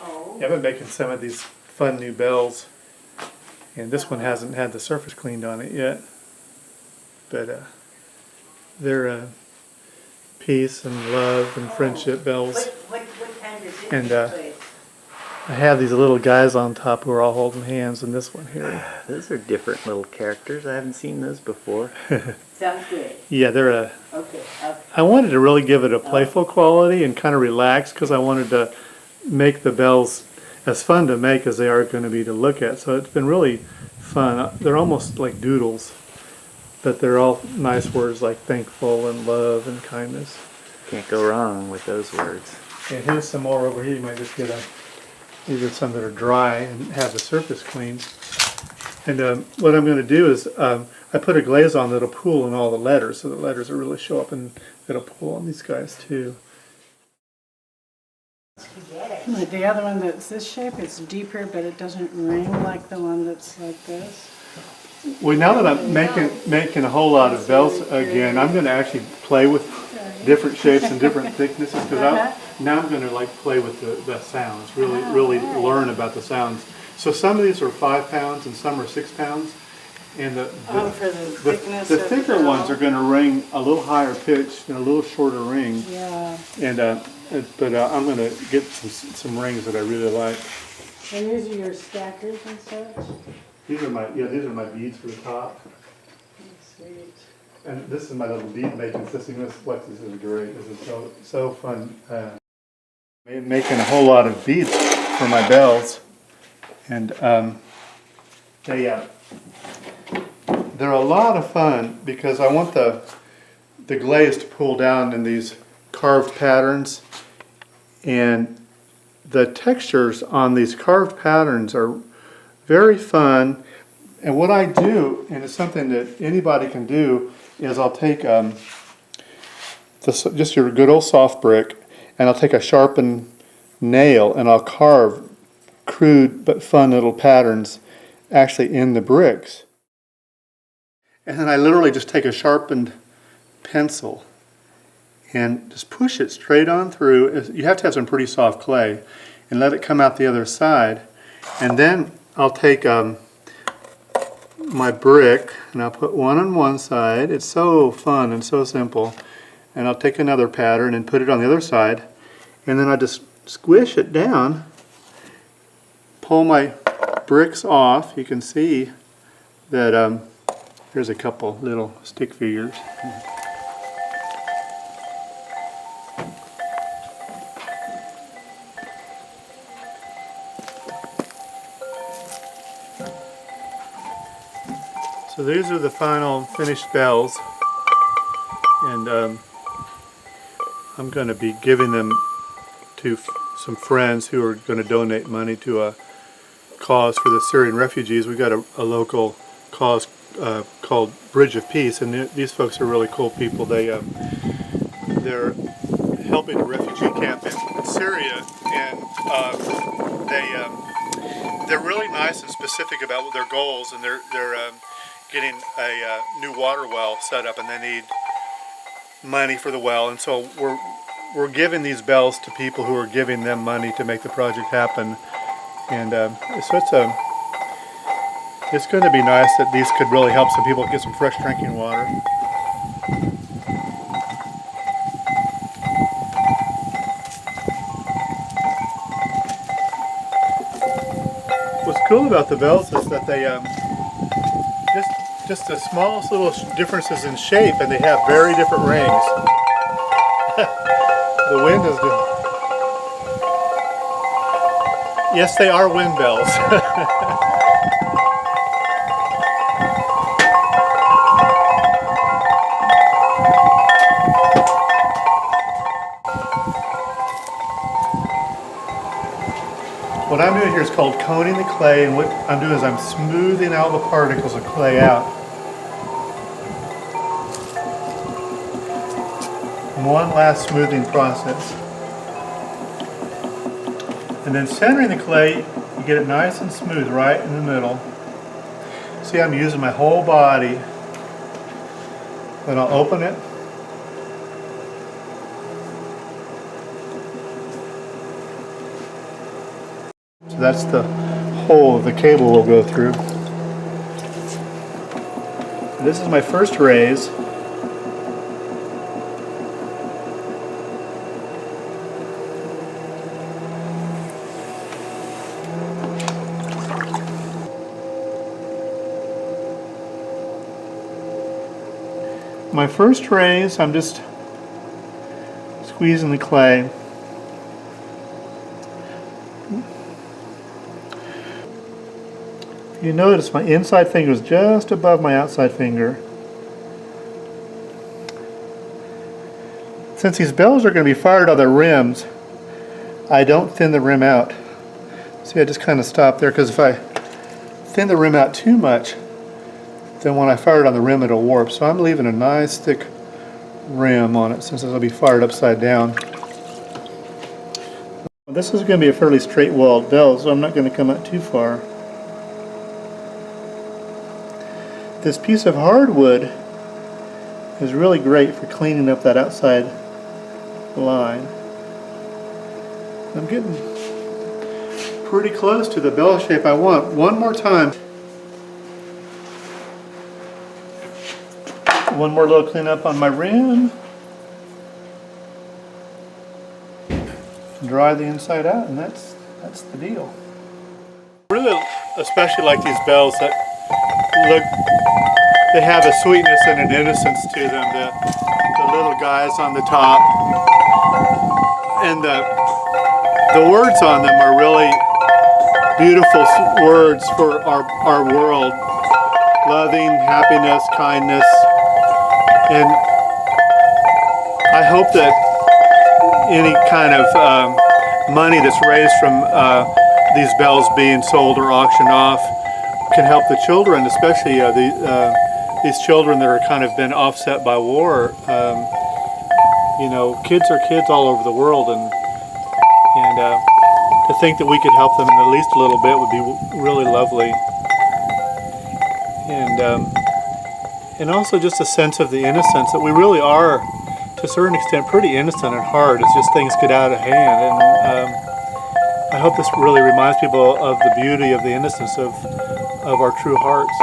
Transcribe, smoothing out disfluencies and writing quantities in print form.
Oh. Yeah, I've been making some of these fun new bells, and this one hasn't had the surface cleaned on it yet. But they're peace and love and friendship bells. What kind is it? And I have these little guys on top who are all holding hands, and this one here. Those are different little characters. I haven't seen those before. Sounds good. Yeah, they're Okay. I wanted to really give it a playful quality and kind of relax because I wanted to make the bells as fun to make as they are going to be to look at. So it's been really fun. They're almost like doodles, but they're all nice words like thankful and love and kindness. Can't go wrong with those words. And here's some more over here. You might just get these are some that are dry and have the surface cleaned. And what I'm going to do is I put a glaze on that'll pool in all the letters, so the letters will really show up, and it'll pool on these guys too. The other one that's this shape, it's deeper, but it doesn't ring like the one that's like this. Well, now that I'm making a whole lot of bells again, I'm going to actually play with different shapes and different thicknesses because now I'm going to like play with the sounds, really learn about the sounds. So some of these are 5 pounds and some are 6 pounds, and the thicker ones are going to ring a little higher pitch and a little shorter ring. Yeah. And but I'm going to get some rings that I really like. And these are your stackers and such? These are my beads for the top. Sweet. And this is my little bead making system. This is great. This is so fun. Making a whole lot of beads for my bells, and they're a lot of fun because I want the glaze to pull down in these carved patterns, and the textures on these carved patterns are very fun. And what I do, and it's something that anybody can do, is I'll take just your good old soft brick, and I'll take a sharpened nail and I'll carve crude but fun little patterns actually in the bricks. And then I literally just take a sharpened pencil and just push it straight on through. You have to have some pretty soft clay, and let it come out the other side. And then I'll take my brick and I'll put one on one side. It's so fun and so simple. And I'll take another pattern and put it on the other side, and then I just squish it down, pull my bricks off. You can see that here's a couple little stick figures. So these are the final finished bells, and I'm going to be giving them to some friends who are going to donate money to a cause for the Syrian refugees. We've got a local cause called Bridge of Peace, and these folks are really cool people. They're helping a refugee camp in Syria, and they're really nice and specific about their goals, and they're getting a new water well set up, and they need money for the well, and so we're giving these bells to people who are giving them money to make the project happen. And so it's going to be nice that these could really help some people get some fresh drinking water. What's cool about the bells is that they just the smallest little differences in shape, and they have very different rings. The wind is good. Yes, they are wind bells. What I'm doing here is called coning the clay, and what I'm doing is I'm smoothing out the particles of clay out. One last smoothing process. And then centering the clay, you get it nice and smooth right in the middle. See, I'm using my whole body. Then I'll open it. That's the hole the cable will go through. This is my first raise. My first raise, I'm just squeezing the clay. You notice my inside finger is just above my outside finger. Since these bells are going to be fired on the rims, I don't thin the rim out. See, I just kind of stop there, because if I thin the rim out too much, then when I fire it on the rim, it'll warp. So I'm leaving a nice thick rim on it, since it'll be fired upside down. This is going to be a fairly straight walled bell, so I'm not going to come out too far. This piece of hardwood is really great for cleaning up that outside line. I'm getting pretty close to the bell shape I want. One more time. One more little cleanup on my rim. Dry the inside out, and that's the deal. Really, especially like these bells that look, they have a sweetness and an innocence to them. The little guys on the top, and the words on them are really beautiful words for our world. Loving, happiness, kindness. And I hope that any kind of money that's raised from these bells being sold or auctioned off can help the children, especially these children that are kind of been offset by war. You know, kids are kids all over the world, and to think that we could help them at least a little bit would be really lovely. And also just a sense of the innocence that we really are, to a certain extent, pretty innocent at heart. It's just things get out of hand. And I hope this really reminds people of the beauty of the innocence of our true hearts.